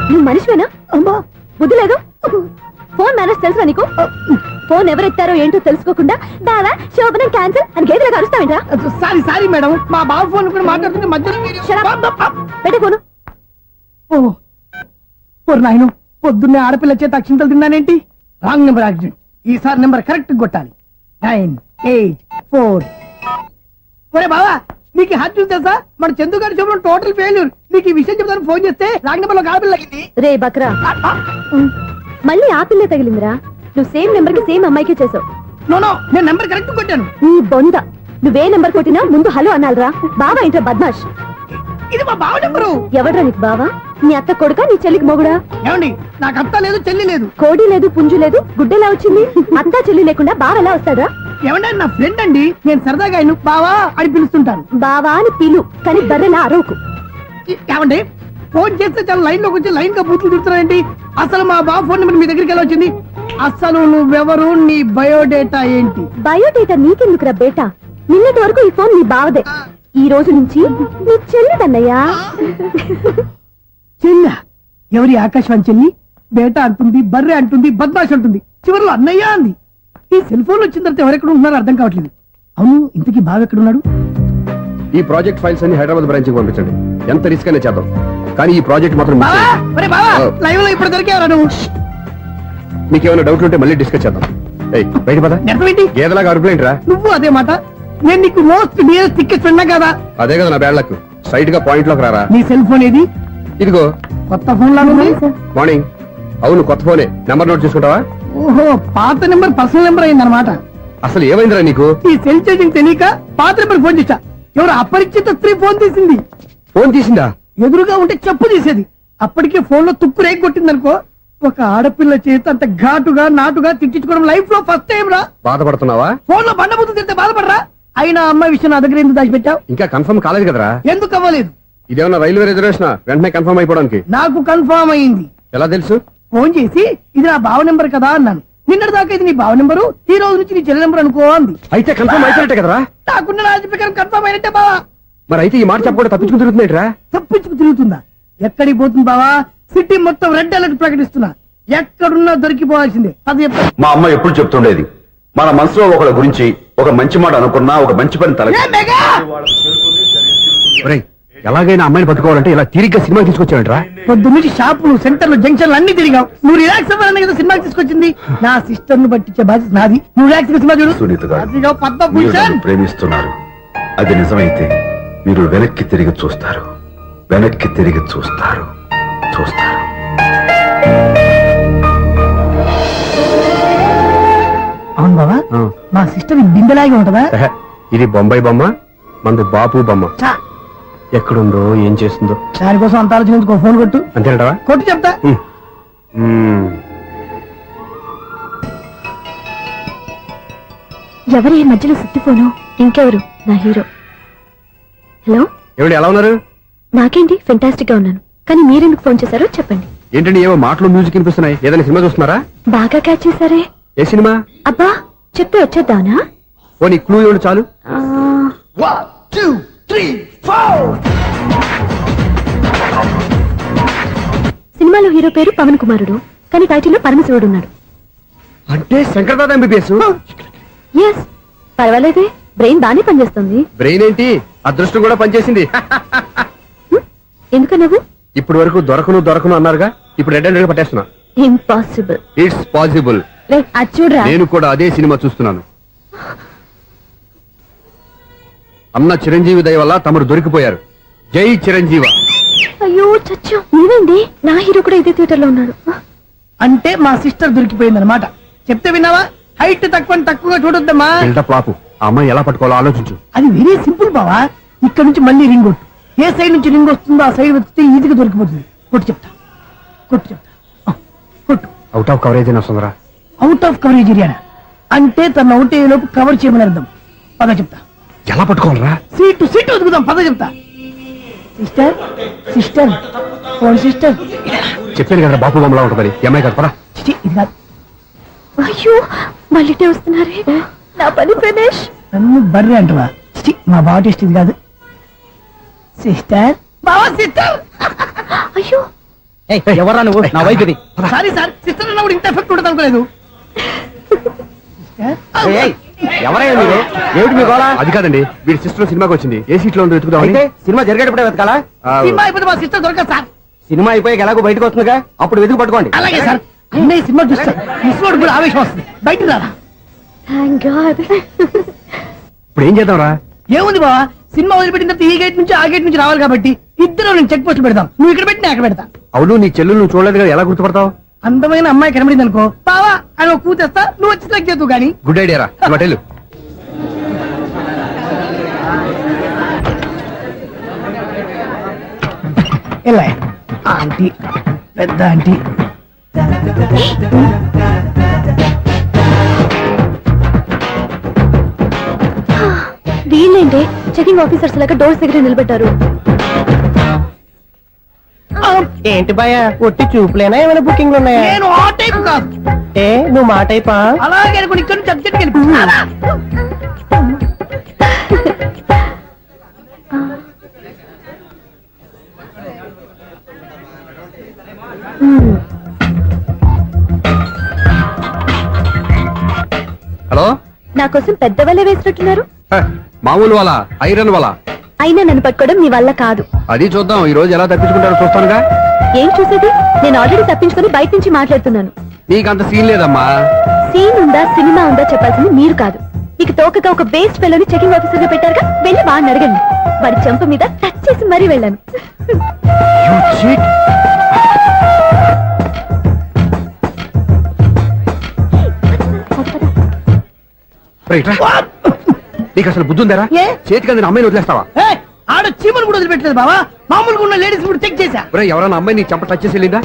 నువ్వు మనిషివేనా? అమ్మా బుద్ధి లేదు. ఫోన్ మేనేజ్ తెలుసా నీకు? ఫోన్ ఎవరెత్తారో ఏంటో తెలుసుకోకుండా దాదా శోభనం క్యాన్సిల్ అని గేదెలకు అరుస్తావేంటా? సారీ మేడం, మా బావ ఫోన్ కూడా మాట్లాడుతుంటే మధ్యలో పెట్టే ఫోను. నాయను, పొద్దున్నే ఆడపిల్ల చేత అక్షింతలు తిన్నానేంటి? Wrong number accident. ఈసారి నెంబర్ కరెక్ట్ కొట్టాలి. 984. ఒరే బావా, నీకు హాట్ న్యూస్ తెలుసా? మన చందుగారి శుభ్రం టోటల్ ఫెయిల్యూర్. నీకు ఈ విషయం చెప్తాను ఫోన్ చేస్తే రాంగ్ నెంబర్ లో ఆడపిల్ల తగ్గింది. రే బక్రా, మళ్ళీ ఆ పిల్లే తగిలిందిరా. నువ్వు సేమ్ నెంబర్ కి సేమ్ అమ్మాయికే చేసావు. నో, నేను నెంబర్ కరెక్ట్ కొట్టాను. నీ బొంద, నువ్వే నెంబర్ కొట్టినా ముందు హలో అనాలరా. బావా ఏంట్రా బద్మాష్? ఇది మా బావ నెంబరు. ఎవడ్రా నీకు బావా? నీ అత్త కొడుకా నీ చెల్లికి మొగుడా? ఏమండి, నాకు అత్త లేదు చెల్లి లేదు. కోడి లేదు పుంజు లేదు, గుడ్డెలా వచ్చింది? అత్త చెల్లి లేకుండా బావ ఎలా వస్తాడా? ఏమంటే నా ఫ్రెండ్ అండి, నేను సరదాగా ఆయన బావా అని పిలుస్తుంటాను. బావా అని పిలు, కానీ బర్రెలా అరవకు. ఏమండి, ఫోన్ చేస్తే చాలా లైన్ లోకి వచ్చి లైన్ గా బూతులు తిడుతున్నాయండి. అసలు మా బావ ఫోన్ నెంబర్ మీ దగ్గరికి ఎలా వచ్చింది? అసలు నువ్వెవరు, నీ బయోడేటా ఏంటి? బయోడేటా నీకెందుకురా బేటా? నిన్నటి వరకు ఈ ఫోన్ నీ బావదే, ఈ రోజు నుంచి నీ చెల్లిదన్నయ్యా. చెల్ల ఎవరి? ఆకాశవాణి చెల్లి. బేటా అంటుంది, బర్రె అంటుంది, బద్మాష్ అంటుంది, చివరిలో అన్నయ్య అంది. ఈ సెల్ ఫోన్ వచ్చిన తర్వాత ఎవరెక్కడ ఉంటున్నారో అర్థం కావట్లేదు. అవును, ఇంతకీ బావ ఎక్కడున్నాడు? ఈ ప్రాజెక్ట్ ఫైల్స్ అన్ని హైదరాబాద్ బ్రాంచ్ కి పంపించండి. ఎంత రిస్క్ అయినా చేద్దాం, కానీ ఈ ప్రాజెక్ట్ మాత్రం miss బావా, చేయొద్దు. ఒరే బావా, లైవ్ లో ఇప్పుడు దొరికేవరా నువ్వు? మీకేమైనా డౌట్లు ఉంటే మళ్ళీ డిస్కస్ చేద్దాం. ఏయ్, బయట పద. నెట్టవేంటి? గేదలాగా అరుపులేంట్రా? నువ్వు అదే మాట. నేను నీకు మోస్ట్ డియరెస్ట్ టికెట్ విన్నా కదా. అదే కదా నా బ్యాడ్ లక్. స్ట్రైట్ గా పాయింట్ లోకి రారా. నీ సెల్ ఫోన్ ఏది? ఇదిగో కొత్త ఫోన్ లాగా ఉంది. మార్నింగ్. అవును, కొత్త ఫోనే. నెంబర్ నోట్ చేసుకుంటావా? ఓహో, పాత నెంబర్ పర్సనల్ నెంబర్ అయిందన్నమాట. అసలు ఏమైందిరా నీకు? ఈ సెల్ చేసింగ్ తెలియక పాత నెంబర్ ఫోన్ చేశా. ఎవరు అపరిచిత స్త్రీ ఫోన్ తీసింది. ఫోన్ తీసిందా? ఎదురుగా ఉంటే చెప్పు తీసేది. అప్పటికే ఫోన్ లో తుక్కు రేగి కొట్టిందనుకో. ఒక ఆడపిల్ల చేత అంత ఘాటుగా నాటుగా తిట్టించుకోవడం లైఫ్ లో ఫస్ట్ టైం రా. బాధపడుతున్నావా? ఫోన్ లో బండబుద్ధి తింటే బాధపడరా? అయినా అమ్మాయి విషయం నా దగ్గర ఎందుకు దాచిపెట్టావు? ఇంకా కన్ఫర్మ్ కాలేదు కదరా. ఎందుకు అవ్వలేదు? ఇదేమన్నా రైల్వే రిజర్వేషన్? వెంటనే కన్ఫర్మ్ అయిపోవడానికి. నాకు కన్ఫర్మ్ అయింది. ఎలా తెలుసు? ఫోన్ చేసి ఇది నా బావ నెంబర్ కదా అన్నాను. నిన్నటి దాకా ఇది నీ బావ నెంబరు, ఈ రోజు నుంచి నీ చెల్లి నెంబర్ అనుకో అంది. అయితే కన్ఫర్మ్ అయిపోయినట్టే కదరా. నాకున్న రాజు ప్రకారం కన్ఫర్మ్ అయినట్టే బావా. మరి అయితే ఈ మాట చెప్పకుండా తప్పించుకుని తిరుగుతున్నాయిట్రా. తప్పించుకు తిరుగుతుందా? ఎక్కడికి పోతుంది బావా? సిటీ మొత్తం రెడ్ అలర్ట్ ప్రకటిస్తున్నా. ఎక్కడున్నా దొరికిపోవాల్సిందే. అది చెప్పు. మా అమ్మ ఎప్పుడు చెప్తుండేది, మన మనసులో ఒకళ్ళ గురించి ఒక మంచి మాట అనుకున్నా ఒక మంచి పని తల ఏ మెగా! ఒరేయ్, ఎలాగైనా అమ్మాయిని పట్టుకోవాలంటే ఇలా తిరిగ్గా సినిమా తీసుకొచ్చాడంట్రా. పొద్దున్నుంచి షాపులు, సెంటర్లు, జంక్షన్లు అన్ని తిరిగావు. నువ్వు రిలాక్స్ అవ్వాలని కదా సినిమాకి తీసుకొచ్చింది. నా సిస్టర్ ను పట్టించే బాధ్యత నాది. నువ్వు రిలాక్స్ సినిమా చూడు. సునీత గారు, అదిగో మీరు పద్మభూషణ్. నన్ను ప్రేమిస్తున్నారు. అది నిజమైతే మీరు వెనక్కి తిరిగి చూస్తారు. వెనక్కి తిరిగి చూస్తారు. చూస్తారు. అవును బావా, మా సిస్టర్ బిందెలాగే ఉంటదా? ఎహె, ఇది బొంబాయి బొమ్మ, మంది బాపు బొమ్మ. చా, ఎక్కడుందో ఏం చేస్తుందో దానికోసం అంత ఆలోచించుకో. ఫోన్ కొట్టు. అంతేనటవా? కొట్టు చెప్తా. ఎవరి ఈ మధ్యలో సుత్తి ఫోను? ఇంకెవరు? నా హీరో. హలో, ఏమిటి ఎలా ఉన్నారు? నాకేంటి ఫెంటాస్టిక్ గా ఉన్నాను, కానీ మీరెందుకు ఫోన్ చేశారో చెప్పండి. ఏంటండి ఏవో మాటలు మ్యూజిక్ వినిపిస్తున్నాయి, ఏదైనా సినిమా చూస్తున్నారా? బాగా క్యాచ్ చేశారే. ఏ సినిమా? అబ్బా, చెప్తే వచ్చేద్దానా? ఓ నీ క్లూ ఇవ్వండి చాలు. ఆ, 1 2 3 4. సినిమాలో హీరో పేరు పవన్ కుమారుడు, కానీ టైటిల్లో పరమశివుడు ఉన్నాడు. అంటే శంకర్దాద ఎంబీబీఎస్. ఎస్, పర్వాలేదే, బ్రెయిన్ బానే పనిచేస్తుంది. బ్రెయిన్ ఏంటి, అదృష్టం కూడా పనిచేసింది. ఎందుకన్నావు? ఇప్పటి వరకు దొరకను అన్నారుగా, ఇప్పుడు రెడ్ అండ్ పట్టేస్తున్నా. ఇంపాసిబుల్. It's possible. అది చూడరా. నేను కూడా అదే సినిమా చూస్తున్నాను. అన్న చిరంజీవి దయ వల్ల తమరు దొరికిపోయారు. జై చిరంజీవ. అయ్యో చచ్చో, ఏమైంది? నా హీరో కూడా ఇదే థియేటర్ లో ఉన్నాడు. అంటే మా సిస్టర్ దొరికిపోయింది అనమాట. చెప్తే విన్నావా? హైట్ తక్కువగా చూడొద్దమ్మా. బిల్డప్ లాపు. ఆ అమ్మాయి ఎలా పట్టుకోవాలో ఆలోచించు. అది వెరీ సింపుల్ బావా. ఇక్కడ నుంచి మళ్ళీ రింగ్ కొట్టు. ఏ సైడ్ నుంచి రింగ్ వస్తుందో ఆ సైడ్ వెతికితే ఈజీగా దొరికిపోతుంది. కొట్టు చెప్తా. ఆ, కొట్టు. అవుట్ ఆఫ్ కవరేజ్ అయినా సుందరా. అవుట్ ఆఫ్ కవరేజ్ ఏరియా అంటే తన అవుట్ అయ్యేలోపు కవర్ చేయమని అర్థం. పద చెప్తా. ఎలా పట్టుకోవాలరా? సీటు వెతుకుదాం. పద చెప్తా. Sister phone sister. చెప్పాను కదా బాపు బొమ్మలా ఉంటుందని. ఈ అమ్మాయి కదా పరా. చిచి, ఇది కాదు. అయ్యో, మళ్ళీ వస్తున్నారే. నా పని ప్రదేశ్. నన్ను బర్రె అంటవా? చిచి, మా బావ టేస్ట్ ఇది కాదు. సిస్టర్ బావా, సిస్టర్. అయ్యో, ఎవరా నువ్వు? నా వైఫ్ ఇది. సారీ సార్, సిస్టర్ అన్నప్పుడు ఇంత ఎఫెక్ట్ ఉండదు అనుకోలేదు. ఎవరయ్యా మీరు? ఏమిటి మీ గోళ? అది కాదండి, వీడి సిస్టర్ సినిమాకి వచ్చింది. ఏ సీట్ లో ఉందో వెతుకుదామని. అయితే సినిమా జరిగేటప్పుడే వెతకాలా? సినిమా అయిపోతే మా సిస్టర్ దొరకదు సార్. సినిమా అయిపోయాక ఎలాగో బయటకు వస్తుందిగా, అప్పుడు వెతుకు పట్టుకోండి. అలాగే సార్. అన్నయ్య సినిమా చూస్తారు. మిస్వాడు కూడా ఆవేశం వస్తుంది. బయట రారా. Thank God. ఇప్పుడు ఏం చేద్దాంరా? ఏముంది బావా, సినిమా వదిలిపెట్టిన తర్వాత ఈ గేట్ నుంచి ఆ గేట్ నుంచి రావాలి కాబట్టి ఇద్దరు నేను చెక్ పోస్ట్ పెడతాం. నువ్వు ఇక్కడ పెట్టి నేను అక్కడ పెడతా. అవును, నీ చెల్లెలు నువ్వు చూడలేదు కదా, ఎలా గుర్తుపడతావు? అందమైన అమ్మాయి కనబడింది అనుకో బావా అని ఒక కూతేస్తా. నువ్వు వచ్చి సెలెక్ట్ చేద్దు కానీ. గుడ్ ఐడియా రా. హోటల్ ఎలా ఆంటీ, పెద్ద ఆంటీ. వీళ్ళేంటి చెకింగ్ ఆఫీసర్స్ లాగా డోర్స్ దగ్గర నిలబెట్టారు. ఏంటి భయ, ఒట్టి చూపులేనా ఏమైనా బుకింగ్లు ఉన్నాయా? నేను ఆ టైప్ కాదు. ఏ నువ్వు మాట అయిపా? అలాగే అనుకుని ఇక్కడ నుంచి అర్జెంట్కి వెళ్ళిపో. హలో. నా కోసం పెద్ద వలే వేసినట్టున్నారు. హ, మామూలు వాళ్ళ ఐరన్ వాళ్ళ. అయినా నన్ను పట్టుకోవడం మీ వల్ల కాదు. అది చూద్దాం, ఈ రోజు ఎలా తప్పించుకుంటారో చూస్తానుగా. ఏం చూసేది? నేను ఆల్రెడీ తప్పించుకొని బయట నుంచి మాట్లాడుతున్నాను. నీకు అంత సీన్ లేదమ్మా. సీన్ ఉందా సినిమా ఉందా చెప్పాల్సింది మీరు కాదు. మీకు తోకగా ఒక బేస్ట్ పిల్లని చెకింగ్ ఆఫీసర్ గా పెట్టారుగా, వెళ్ళి వాడిని అడగండి. వాడి చెంప మీద టచ్ చేసి మరీ వెళ్ళాను. You cheat. రైట్ రా. నీకు అసలు బుద్ధి ఉందారా? ఏ? చేతికి అందిన అమ్మాయిని వదిలేస్తావా? ఏయ్, ఆడ చీమలు కూడా వదిలిపెట్టలేదు బావా. మామూలుగా ఉన్న లేడీస్ కూడా చెక్ చేశా. ఒరేయ్, ఎవరైనా అమ్మాయి నీ చెంప టచ్ చేసి వెళ్ళిందా?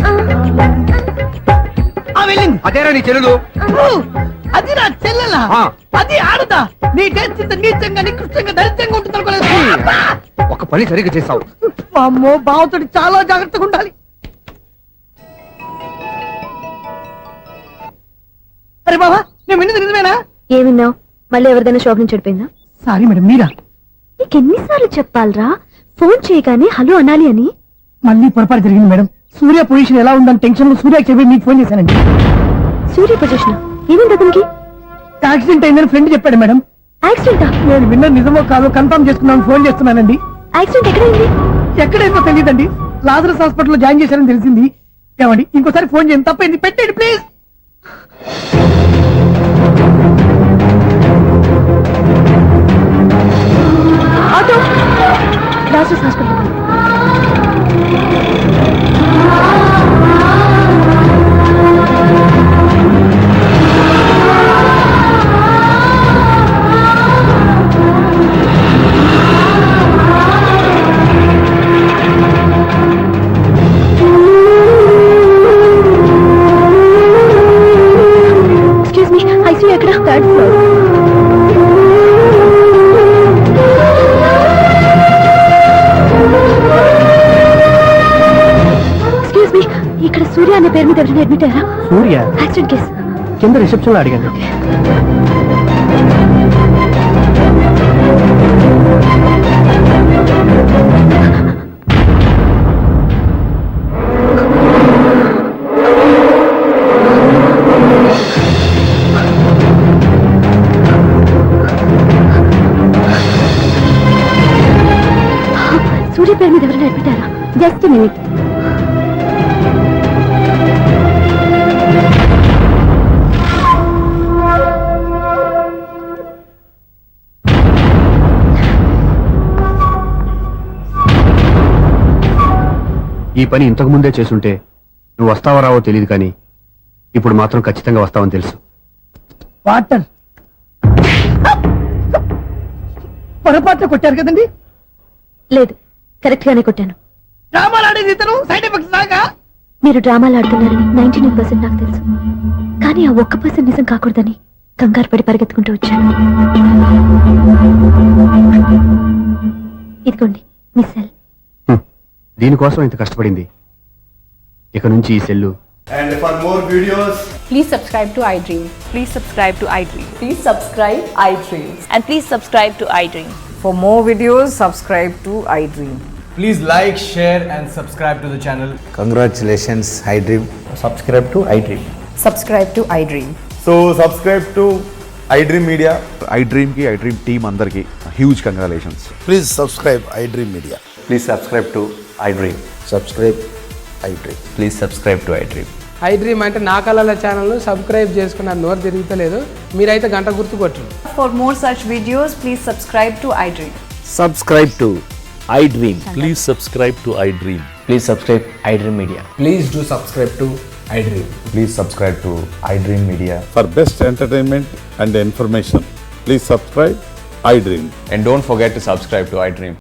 ఆ వెళ్ళింది. అదేరా నీ చెల్లెలు. అది నా చెల్లెలా? ఆ. అది ఆడదా? నీ టేస్ట్ ఇంత నీచంగా నికృష్టంగా దరిద్రంగా ఉంటుంది అనుకోలేదు. ఒక పని సరిగ్గా చేస్తావు. అమ్మో, బావతోటి చాలా జాగ్రత్తగా ఉండాలి. అరే బావా, నేను విన్నది నిజమేనా? ఏమిన్నావు? మళ్ళీ ఎవరిదైనా షాప్ నుంచి చెడిపోయిందా? సారీ మేడం, మీరా? నీకెన్నిసార్లు చెప్పాలరా ఫోన్ చేయగానే హలో అనాలి అని? మళ్ళీ పొరపాటు జరిగింది మేడం. సూర్య పొజిషన్ ఎలా ఉందని టెన్షన్ లో సూర్యకి చెప్పి మీకు ఫోన్ చేశానండి. సూర్య పొజిషన్ ఏమైంది అతనికి? యాక్సిడెంట్ అయిందని ఫ్రెండ్ చెప్పాడు మేడం. యాక్సిడెంటా? నేను విన్నది నిజమో కాదో కన్ఫర్మ్ చేసుకున్నాను, ఫోన్ చేస్తున్నానండి. యాక్సిడెంట్ ఎక్కడైంది? ఎక్కడైందో తెలియదండి. లాజరస్ హాస్పిటల్లో జాయిన్ చేశారని తెలిసింది. ఏమండి, ఇంకోసారి ఫోన్ చేయండి. తప్పైంది, పెట్టండి ప్లీజ్. Auto Lazarus hospital. అనే పేరు మీద ఎవరైనా అడ్మిట్ అయ్యారా? సూర్య యాక్సిడెంట్ కేసు. కింద రిసెప్షన్ లో అడిగాను. సూర్య పేరు మీద ఎవరైనా అడ్మిట్ అయ్యారా? Just minute. ఈ పని ఇంతకు ముందే చేసుంటే నువ్వు వస్తావో రావో తెలియదు కానీ ఇప్పుడు మాత్రం ఖచ్చితంగా వస్తావని తెలుసు. వాటర్ పొరపాట్లు కొట్టారు కదండి. లేదు, కరెక్ట్ గానే కొట్టాను. డ్రామాలు ఆడేది ఇతను, సైడ్ ఎఫెక్ట్స్ దాకా. మీరు డ్రామాలు ఆడుతున్నారని 99% నాకు తెలుసు. కానీ ఆ 1% నిజం కాకూడదని కంగారు పడి పరిగెత్తుకుంటూ వచ్చాను. ఇదిగోండి మీ సెల్. దీనికోసం ఇంత కష్టపడింది. ఇక నుంచి ఈ cell. And for more videos, Please subscribe to iDream. Please subscribe to iDream. Please subscribe iDream. And please subscribe to iDream. For more videos, subscribe to iDream. please like, share and subscribe to the channel. Congratulations, iDream. Subscribe to iDream. Subscribe to iDream. So subscribe to iDream Media. iDream కి iDream team అందరికి huge congratulations. Please subscribe iDream Media. Please subscribe to iDream. Subscribe iDream. Please subscribe to iDream. iDream అంటే నా కళల channel subscribe చేసుకున్న నోరు తిరుగుతలేదు. మీరైతే గంట గుర్తు కొట్టండి. For more such videos, please subscribe to iDream. Subscribe to iDream. Please subscribe to iDream. Please subscribe iDream media. Please do subscribe to iDream. Please subscribe to iDream media. For best entertainment and information, please subscribe iDream. And don't forget to subscribe to iDream.